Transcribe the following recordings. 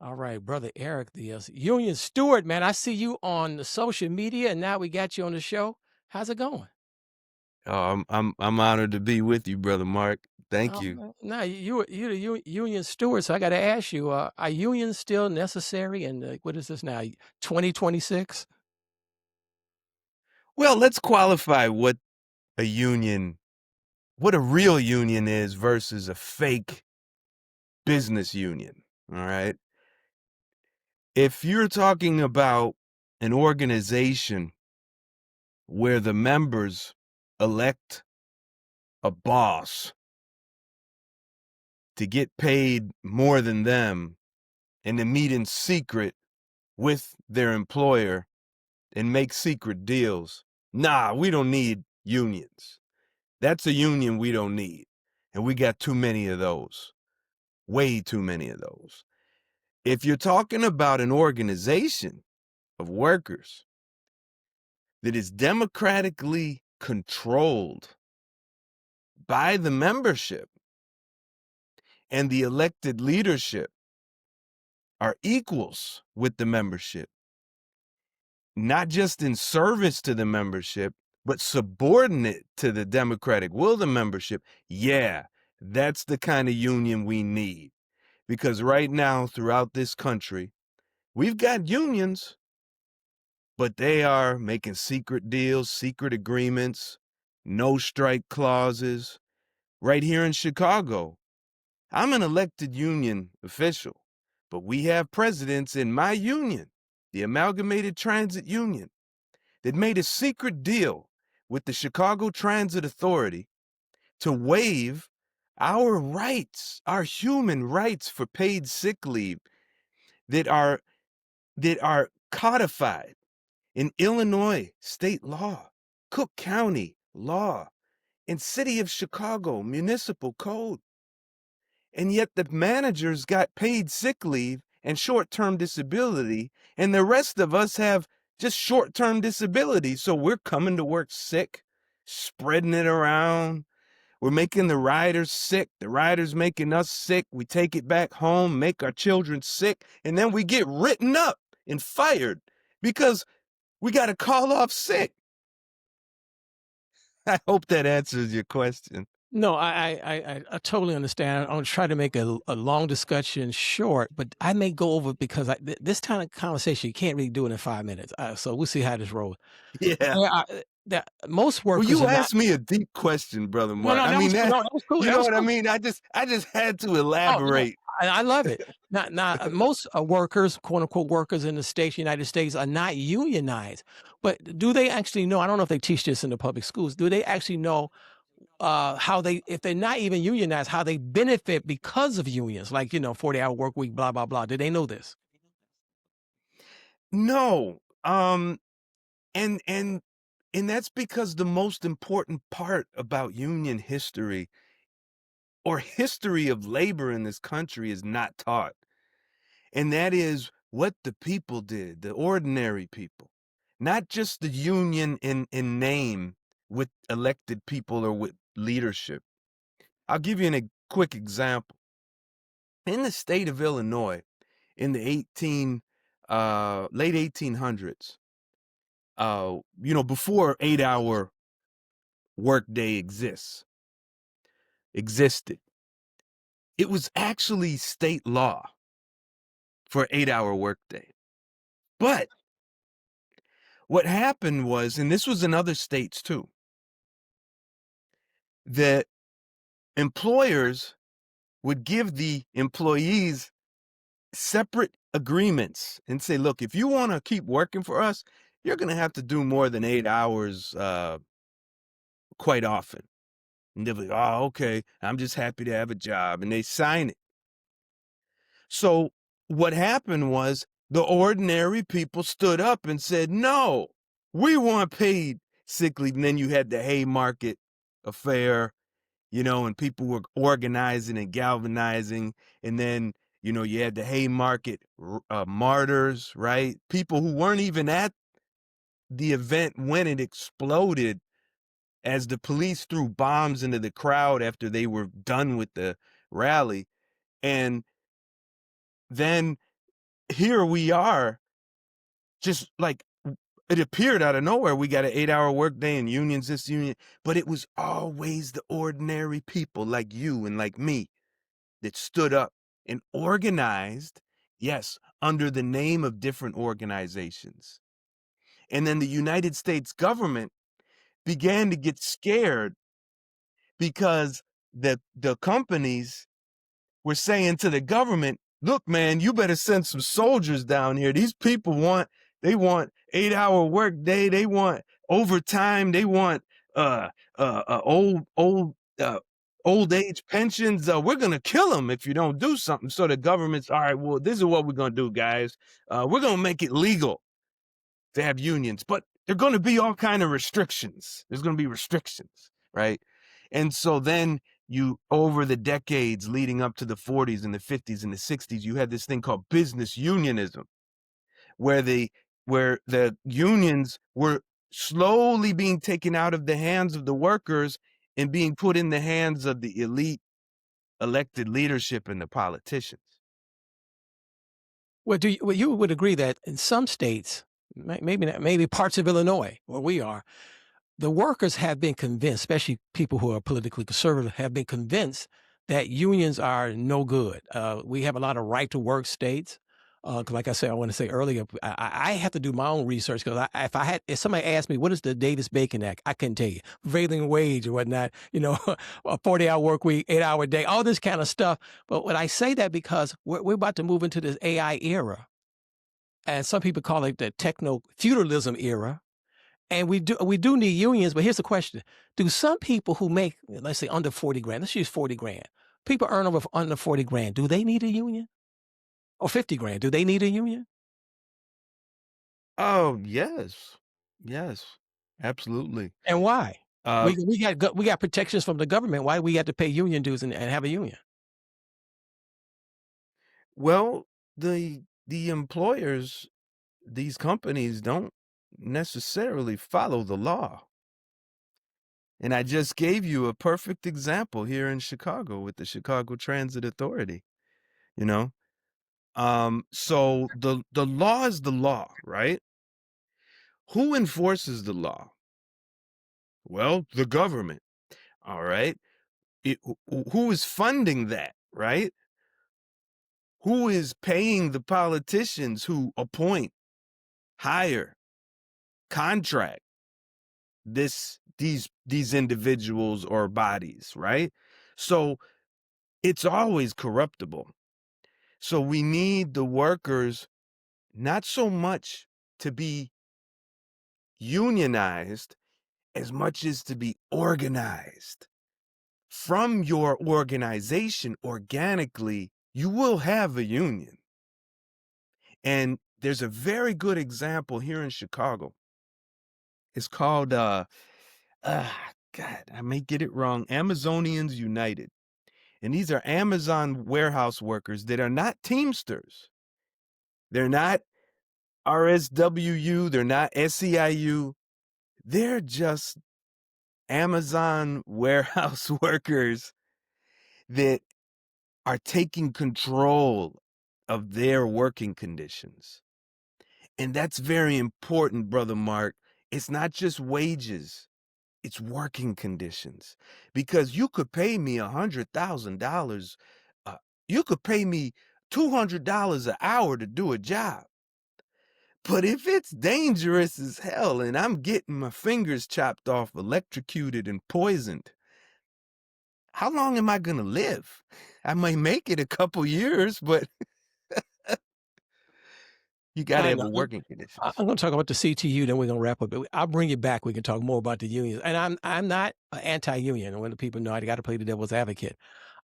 All right, brother Eric, the Union Steward, man. I see you on the social media, and now we got you on the show. How's it going? Oh, I'm honored to be with you, brother Mark. Thank Oh, you. no, you the Union Steward, so I got to ask you: are unions still necessary? And what is this now? 2026? Well, let's qualify a union, what a real union is versus a fake business union. All right. If you're talking about an organization where the members elect a boss to get paid more than them and to meet in secret with their employer and make secret deals, nah, we don't need unions. That's a union we don't need. And we got too many of those, way too many of those. If you're talking about an organization of workers that is democratically controlled by the membership and the elected leadership are equals with the membership, not just in service to the membership, but subordinate to the democratic will of the membership, yeah, that's the kind of union we need. Because right now, throughout this country, we've got unions, but they are making secret deals, secret agreements, no strike clauses. Right here in Chicago, I'm an elected union official, but we have presidents in my union, the Amalgamated Transit Union, that made a secret deal with the Chicago Transit Authority to waive our rights, our human rights for paid sick leave that are codified in Illinois state law, Cook County law, and City of Chicago municipal code. And yet the managers got paid sick leave and short-term disability, and the rest of us have just short-term disability. So we're coming to work sick, spreading it around. We're making the riders sick. The riders making us sick. We take it back home, make our children sick, and then we get written up and fired because we got to call off sick. I hope that answers your question. No, I totally understand. I'll try to make a long discussion short, but I may go over because this kind of conversation you can't really do it in 5 minutes. So we'll see how this rolls. Yeah. There are, most Well, workers you are not. asked me a deep question, brother No, Mark. no, I that mean was cool. that, No, that was cool. you That know was what I cool. mean? I just had to Oh, no, elaborate. I love it. Now, most workers, quote unquote, workers in the states, United States, are not unionized. But do they actually know? I don't know if they teach this in the public schools. Do they actually know how they, if they're not even unionized, how they benefit because of unions? Like 40-hour work week, blah blah blah. Do they know this? No. And that's because the most important part about union history or history of labor in this country is not taught. And that is what the people did, the ordinary people, not just the union in name with elected people or with leadership. I'll give you a quick example. In the state of Illinois, in the late 1800s, before 8-hour workday existed, it was actually state law for 8-hour workday. But what happened was, and this was in other states too, that employers would give the employees separate agreements and say, look, if you want to keep working for us, you're going to have to do more than 8 hours quite often. And they'll be, oh, okay, I'm just happy to have a job. And they sign it. So what happened was the ordinary people stood up and said, no, we want paid sick leave. And then you had the Haymarket affair, and people were organizing and galvanizing. And then, you had the Haymarket martyrs, right? People who weren't even at the event when it exploded as the police threw bombs into the crowd after they were done with the rally. And then here we are, just like it appeared out of nowhere. We got an 8-hour workday and unions, this union, but it was always the ordinary people like you and like me that stood up and organized, yes, under the name of different organizations. And then the United States government began to get scared because the companies were saying to the government, look, man, you better send some soldiers down here. These people want 8-hour work day. They want overtime. They want old age pensions. We're gonna kill them if you don't do something. So the government's all right. Well, this is what we're gonna do, guys. We're gonna make it legal to have unions, but there are going to be all kind of restrictions. There's going to be restrictions, right? And so then you, over the decades leading up to the 40s and the 50s and the 60s, you had this thing called business unionism, where the unions were slowly being taken out of the hands of the workers and being put in the hands of the elite elected leadership and the politicians. Well, you would agree that in some states, maybe parts of Illinois, where we are, the workers have been convinced, especially people who are politically conservative, have been convinced that unions are no good. We have a lot of right to work states. 'Cause like I said, I want to say earlier, I have to do my own research because if somebody asked me what is the Davis-Bacon Act, I couldn't tell you. Prevailing wage or whatnot, a 40-hour work week, 8-hour day, all this kind of stuff. But when I say that because we're about to move into this AI era, and some people call it the techno-feudalism era. And we do need unions, but here's the question. Do some people who make, let's say, under 40 grand, let's use 40 grand, people earn under 40 grand, do they need a union? Or 50 grand, do they need a union? Oh, yes. Yes, absolutely. And why? Uh, We got protections from the government. Why do we have to pay union dues and have a union? well, the employers, these companies don't necessarily follow the law. And I just gave you a perfect example here in Chicago with the Chicago Transit Authority, you know? So the law is the law, right? Who enforces the law? Well, the government, all right? Who is funding that, right? Who is paying the politicians who appoint, hire, contract these individuals or bodies, right? So it's always corruptible. So we need the workers not so much to be unionized as much as to be organized. From your organization organically, you will have a union. And there's a very good example here in Chicago. It's called God, I may get it wrong, Amazonians United. And these are Amazon warehouse workers that are not Teamsters. They're not RSWU, they're not SEIU. They're just Amazon warehouse workers that are taking control of their working conditions. And that's very important, Brother Mark. It's not just wages, it's working conditions. Because you could pay me $100,000, you could pay me $200 an hour to do a job. But if it's dangerous as hell and I'm getting my fingers chopped off, electrocuted, and poisoned, how long am I going to live? I may make it a couple years, but you got to I have know. a working conditions. I'm going to talk about the CTU, then we're going to wrap up. I'll bring you back. We can talk more about the unions. And I'm not anti-union. When the people know I got to play the devil's advocate.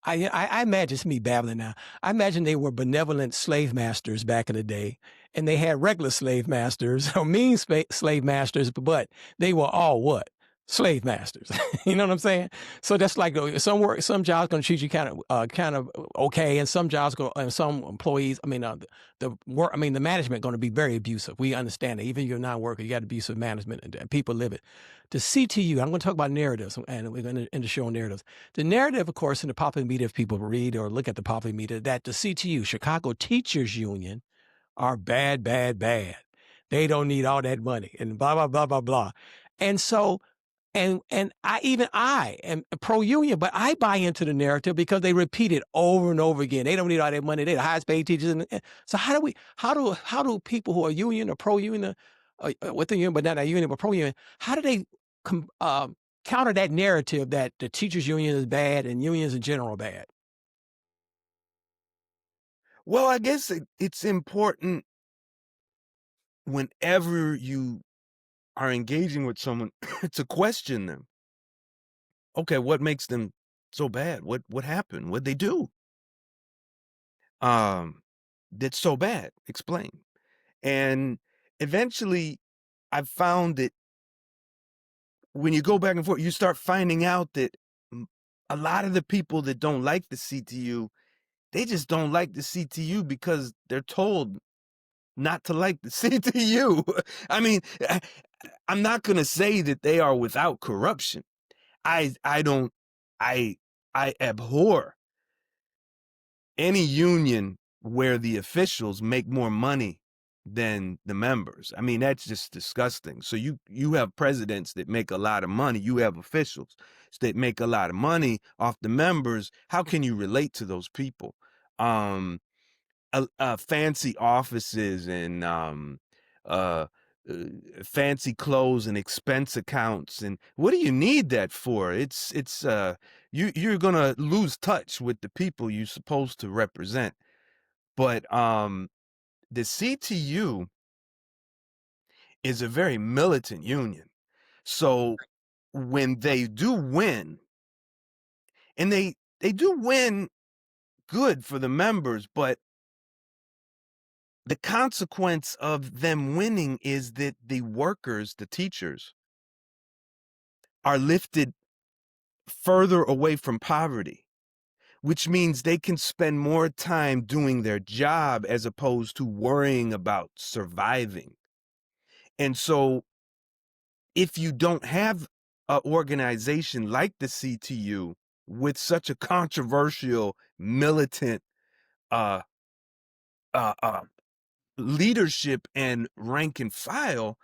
I imagine, it's me babbling now. I imagine they were benevolent slave masters back in the day, and they had regular slave masters or mean slave masters, but they were all what? Slave masters. You know what I'm saying? So that's like some jobs going to treat you kind of okay, and some jobs and some employees. I mean, the management going to be very abusive. We understand that. Even if you're not a worker, you got abusive management, and people live it. The CTU, I'm going to talk about narratives, and we're going to end the show on narratives. The narrative, of course, in the popular media, if people read or look at the popular media, that the CTU, Chicago Teachers Union, are bad, bad, bad. They don't need all that money and blah, blah, blah, blah, blah. And so, and I am pro union, but I buy into the narrative because they repeat it over and over again. They don't need all that money. They're the highest paid teachers. So how do people who are union or pro union, with the union, but not a union, but pro union, how do they counter that narrative that the teachers union is bad and unions in general are bad? Well, I guess it's important whenever you are engaging with someone to question them. Okay, what makes them so bad? What happened? What'd they do? That's so bad. Explain. And eventually I've found that when you go back and forth, you start finding out that a lot of the people that don't like the CTU, they just don't like the CTU because they're told not to like the CTU. I mean, I'm not going to say that they are without corruption. I don't, I abhor any union where the officials make more money than the members. I mean, that's just disgusting. So you have presidents that make a lot of money. You have officials that make a lot of money off the members. How can you relate to those people? Fancy offices and uh, fancy clothes and expense accounts, and what do you need that for? You're gonna lose touch with the people you're supposed to represent. But the CTU is a very militant union, so when they do win, and they do win good for the members, but the consequence of them winning is that the workers, the teachers, are lifted further away from poverty, which means they can spend more time doing their job as opposed to worrying about surviving. And so if you don't have an organization like the CTU with such a controversial militant uh, uh, leadership and rank and file,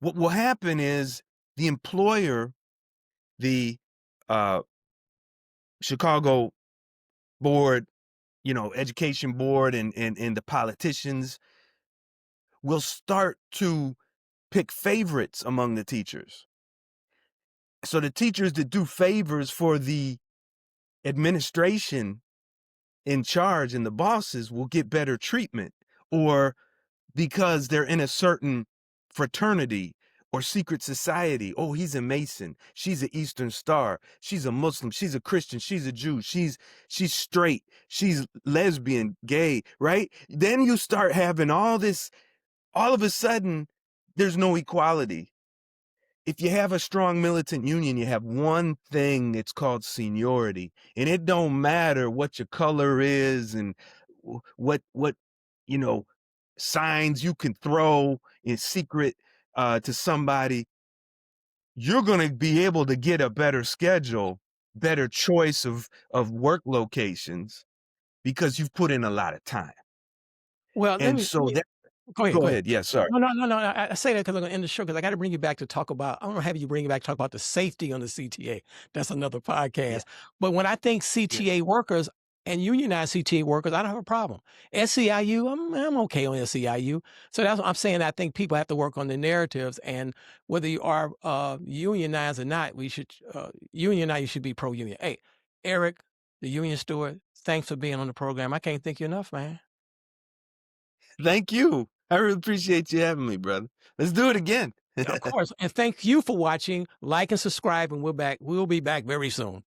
what will happen is the employer, the uh, Chicago board, education board, and the politicians will start to pick favorites among the teachers. So the teachers that do favors for the administration in charge and the bosses will get better treatment, or because they're in a certain fraternity or secret society. Oh, he's a Mason. She's an Eastern Star. She's a Muslim. She's a Christian. She's a Jew. She's straight. She's lesbian, gay, right? Then you start having all this, all of a sudden, there's no equality. If you have a strong militant union, you have one thing that's called seniority, and it don't matter what your color is and what signs you can throw in secret to somebody. You're going to be able to get a better schedule, better choice of work locations because you've put in a lot of time. Well, And so that, go ahead. go Go ahead. ahead. Yeah, sorry. No. I say that because I'm going to end the show because I got to bring you back to talk about. I want to have you bring you back to talk about the safety on the CTA. That's another podcast. Yeah. But when I think CTA workers and unionized CTA workers, I don't have a problem. SEIU, I'm okay on SEIU. So that's what I'm saying. I think people have to work on the narratives, and whether you are unionized or not, we should unionize. You should be pro union. Hey, Eric, the Union Steward, thanks for being on the program. I can't thank you enough, man. Thank you. I really appreciate you having me, brother. Let's do it again. Of course. And thank you for watching. Like and subscribe, and we'll be back very soon.